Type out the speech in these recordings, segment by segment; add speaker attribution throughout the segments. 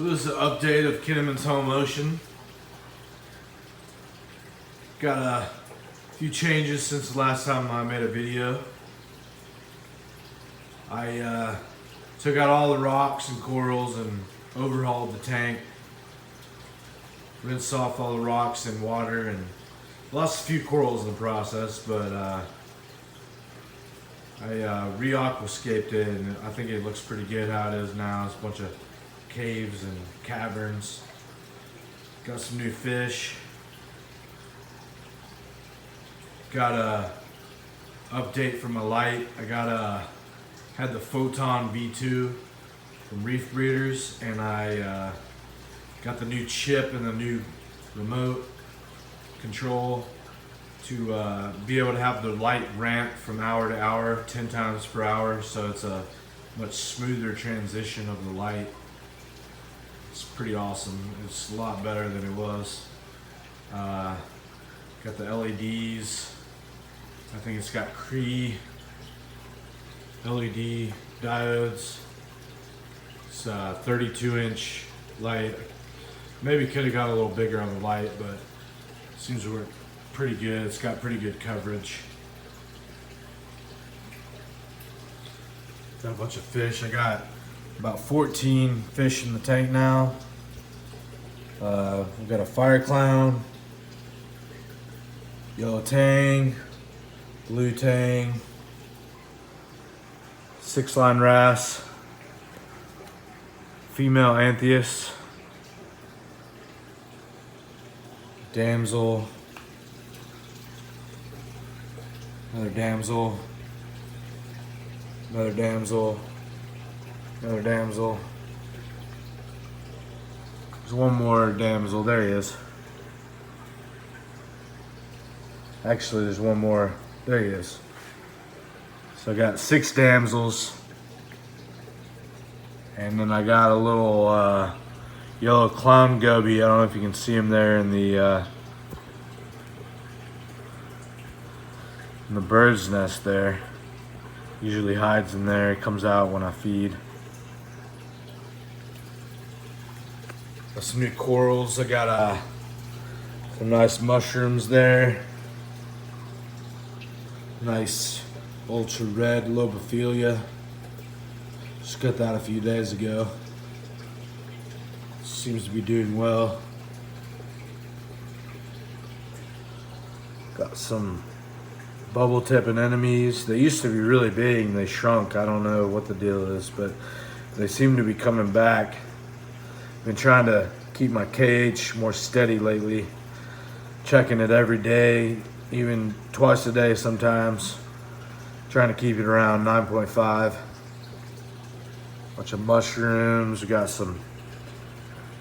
Speaker 1: So this is an update of Kinnaman's home ocean. Got a few changes since the last time I made a video. I took out all the rocks and corals and overhauled the tank. Rinsed off all the rocks and water and lost a few corals in the process, but I re-aquascaped it and I think it looks pretty good how it is now. It's a bunch of caves and caverns. Got some new fish. Got a update from my light. I had the Photon V2 from Reef breeders, and I got the new chip and the new remote control to be able to have the light ramp from hour to hour, 10 times per hour, so it's a much smoother transition of the light. It's pretty awesome. It's a lot better than it was. Got the LEDs. I think it's got Cree LED diodes. It's a 32-inch light. Maybe could have got a little bigger on the light, but it seems to work pretty good. It's got pretty good coverage. Got a bunch of fish. I got about 14 fish in the tank now. We've got a fire clown, yellow tang, blue tang, 6-line wrasse, female anthias, damsel, another damsel, another damsel, another damsel. There's one more damsel. There he is. Actually, there's one more. There he is. So I got 6 damsels. And then I got a little yellow clown goby. I don't know if you can see him there in the bird's nest there. Usually hides in there. It comes out when I feed. Got some new corals. I got some nice mushrooms there. Nice ultra red Lobophyllia. Just got that a few days ago. Seems to be doing well. Got some bubble tip anemones. They used to be really big and they shrunk. I don't know what the deal is, but they seem to be coming back. Been trying to keep my KH more steady lately. Checking it every day, even twice a day sometimes. Trying to keep it around 9.5. Bunch of mushrooms. We got some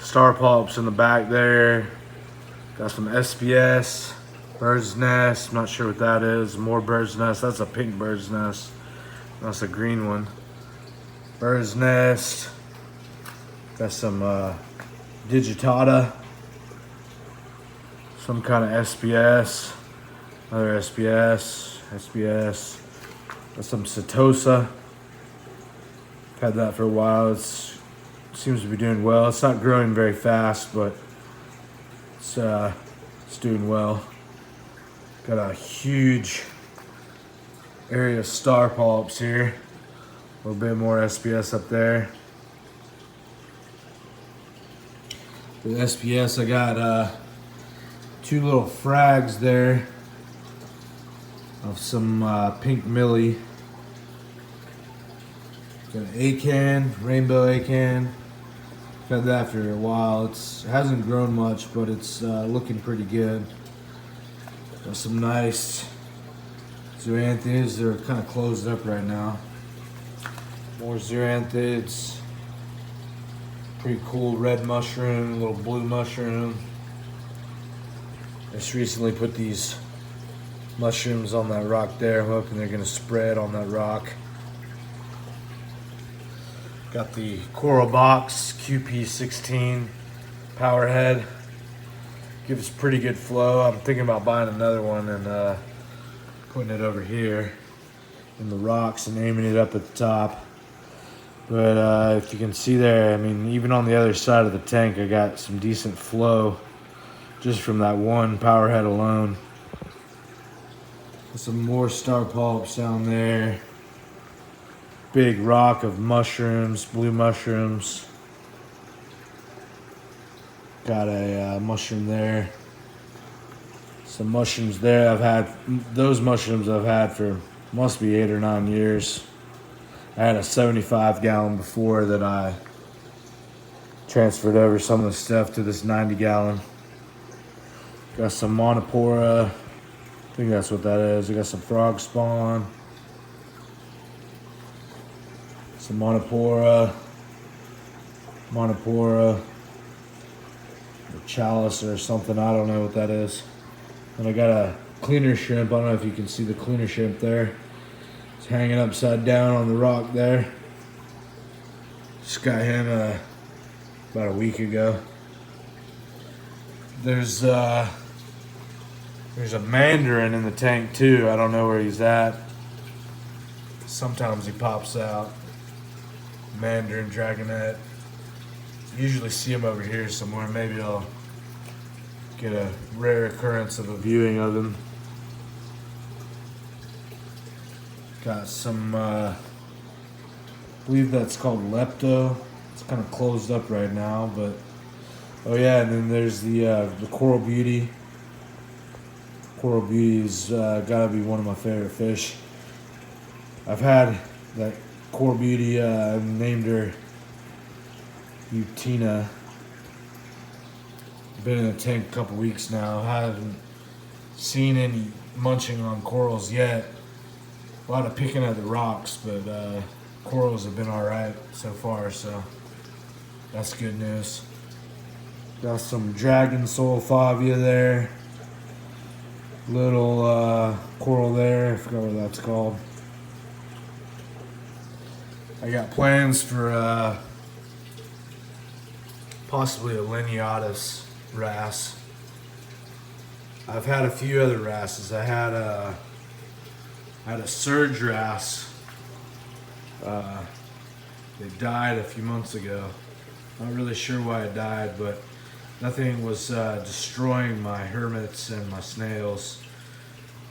Speaker 1: star polyps in the back there. Got some SPS. Bird's nest, I'm not sure what that is. More bird's nest, that's a pink bird's nest. That's a green one. Bird's nest. Got some digitata. Some kind of SPS. Another SPS. Got some setosa. Had that for a while. It seems to be doing well. It's not growing very fast, but it's doing well. Got a huge area of star polyps here. A little bit more SPS up there. For the SPS, I got 2 little frags there of some pink millie. Got an acan, rainbow acan. Had that for a while. It hasn't grown much, but it's looking pretty good. Got some nice zoanthids. They're kind of closed up right now. More zoanthids. Pretty cool red mushroom, little blue mushroom. Just recently put these mushrooms on that rock there. I'm hoping they're going to spread on that rock. Got the coral box QP16 power head. Gives pretty good flow. I'm thinking about buying another one and putting it over here in the rocks and aiming it up at the top. But if you can see there, I mean, even on the other side of the tank, I got some decent flow just from that one power head alone. Some more star polyps down there. Big rock of mushrooms, blue mushrooms. Got a mushroom there. Some mushrooms there. I've had those mushrooms I've had for must be 8 or 9 years. I had a 75-gallon before that I transferred over some of the stuff to this 90-gallon. Got some monopora. I think that's what that is. I got some frog spawn. Some monopora. Or chalice or something. I don't know what that is. And I got a cleaner shrimp. I don't know if you can see the cleaner shrimp there. It's hanging upside down on the rock there. Just got him about a week ago. There's a Mandarin in the tank too. I don't know where he's at. Sometimes he pops out. Mandarin dragonet. Usually see him over here somewhere. Maybe I'll get a rare occurrence of a viewing of him. Got some, I believe that's called lepto. It's kind of closed up right now, but oh yeah, and then there's the coral beauty. Coral beauty's gotta be one of my favorite fish. I've had that coral beauty. Named her Utina. Been in the tank a couple weeks now. Haven't seen any munching on corals yet. A lot of picking at the rocks, but corals have been alright so far, so that's good news. Got some dragon Lobophyllia there. Little coral there, I forgot what that's called. I got plans for possibly a lineatus wrasse. I've had a few other wrasses. I had a surge wrasse. They died a few months ago. Not really sure why it died, but nothing was destroying my hermits and my snails.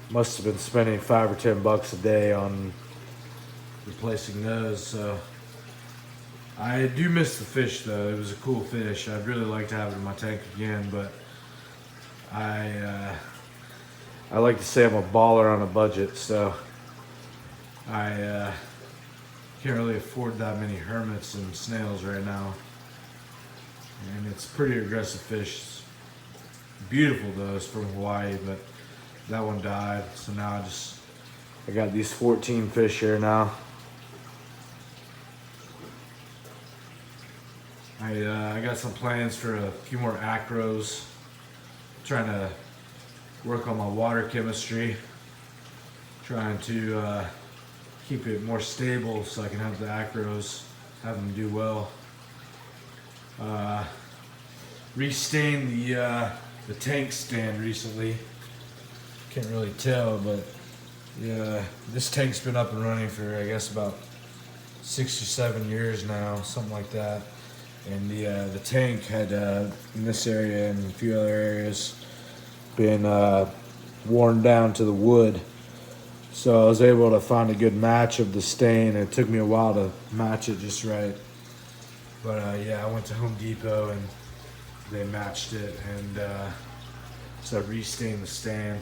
Speaker 1: Must have been spending $5 or $10 a day on replacing those. So I do miss the fish though. It was a cool fish. I'd really like to have it in my tank again, but I like to say I'm a baller on a budget, so I can't really afford that many hermits and snails right now. And it's pretty aggressive fish. It's beautiful though, it's from Hawaii, but that one died. So now I got these 14 fish here now. I got some plans for a few more acros. Trying to work on my water chemistry. Trying to keep it more stable so I can have the acros, have them do well. Restained the tank stand recently. Can't really tell, but yeah, this tank's been up and running for I guess about 6 or 7 years now, something like that. And the tank had in this area and a few other areas been worn down to the wood. So I was able to find a good match of the stain. It took me a while to match it just right. But yeah, I went to Home Depot and they matched it, and so I restained the stand.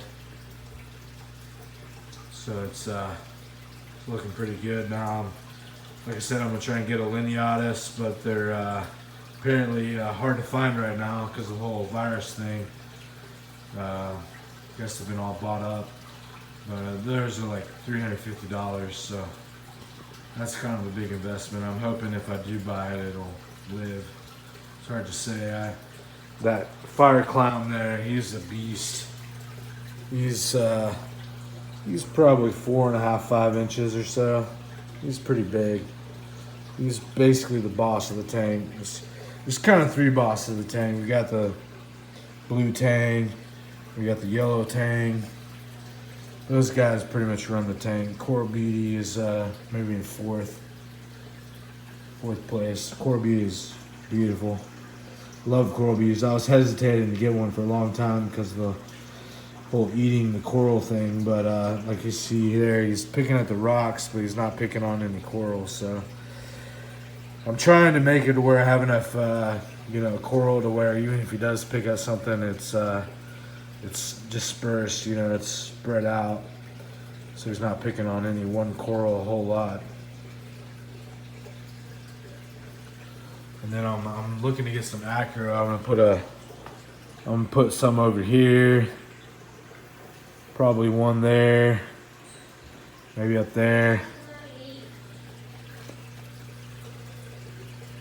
Speaker 1: So it's looking pretty good now. Like I said, I'm gonna try and get a lineatus, but they're apparently hard to find right now because of the whole virus thing. I guess they've been all bought up. But theirs are like $350, so that's kind of a big investment. I'm hoping if I do buy it, it'll live. It's hard to say. That fire clown there, he's a beast. He's probably 4.5, 5 inches or so. He's pretty big. He's basically the boss of the tank. There's kind of 3 bosses of the tank. We got the blue tang, we got the yellow tang. Those guys pretty much run the tank. Coral Beauty is maybe in 4th. 4th place. Coral beauty is beautiful. Love coral beauties. I was hesitating to get one for a long time because of the whole eating the coral thing, but like you see here, he's picking at the rocks, but he's not picking on any coral. So I'm trying to make it to where I have enough, coral to where even if he does pick up something, it's dispersed. It's spread out, so he's not picking on any one coral a whole lot. And then I'm looking to get some acro. I'm gonna put some over here. Probably one there. Maybe up there.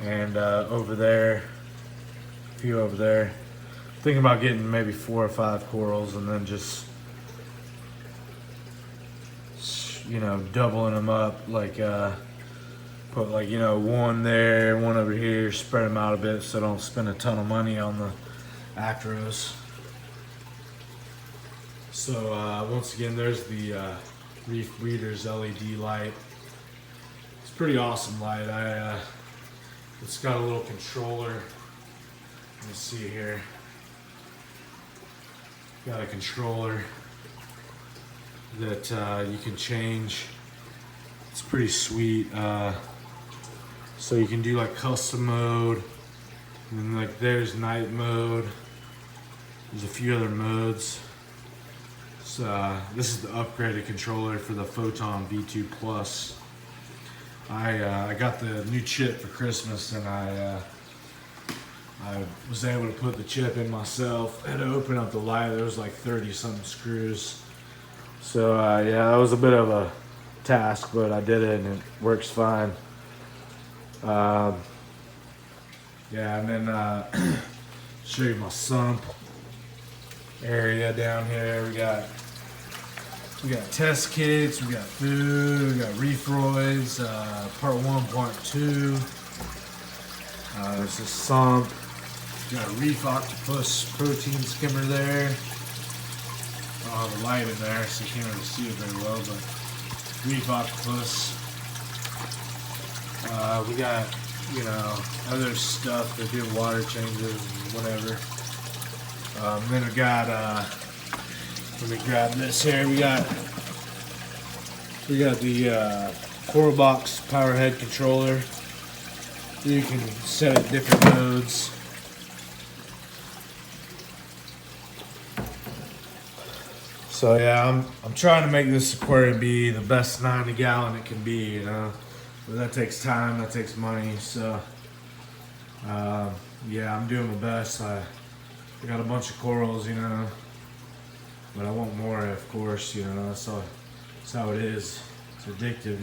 Speaker 1: And over there. A few over there. Thinking about getting maybe 4 or 5 corals and then just doubling them up, like put one there, one over here, spread them out a bit so I don't spend a ton of money on the acros. So once again, there's the Reef Breeders LED light. It's a pretty awesome light. It's got a little controller. Let me see here. Got a controller that you can change. It's pretty sweet. So you can do like custom mode, and then there's night mode. There's a few other modes. So this is the upgraded controller for the Photon V2 Plus. I got the new chip for Christmas, and I was able to put the chip in myself. I had to open up the light. There was like 30 something screws. So yeah, that was a bit of a task, but I did it and it works fine. Yeah, and then show you my sump area down here. We got test kits, we got food, we got reefroids, part 1, part 2. There's a sump. We got a reef octopus protein skimmer there. I don't have a light in there, so you can't really see it very well, but reef octopus. We got, other stuff that do water changes and whatever. Then we got, let me grab this here. We got the Coral Box power head controller. You can set it different modes. So yeah, I'm trying to make this aquarium be the best 90 gallon it can be, But that takes time, that takes money. So yeah, I'm doing my best. I got a bunch of corals, but I want more, of course. That's how it is. It's addictive,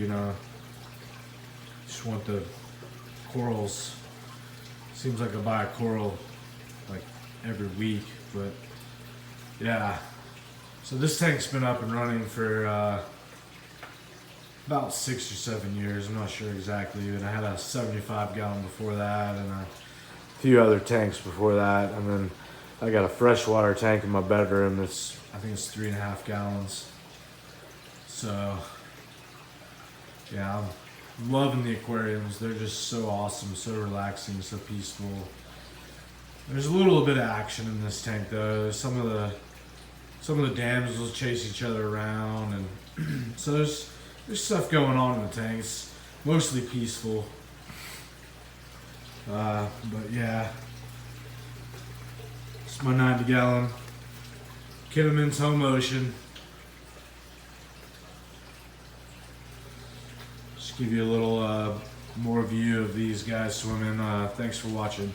Speaker 1: Just want the corals. Seems like I buy a coral like every week, but yeah. So this tank's been up and running for about 6 or 7 years. I'm not sure exactly, but I had a 75 gallon before that and a few other tanks before that, and then I got a freshwater tank in my bedroom. I think it's 3.5 gallons. So yeah, I'm loving the aquariums. They're just so awesome, so relaxing, so peaceful. There's a little bit of action in this tank though. Some of the damsels chase each other around, and so there's stuff going on in the tank. It's mostly peaceful. But yeah, it's my 90 gallon Kinnaman's Home Ocean. Just give you a little more view of these guys swimming. Thanks for watching.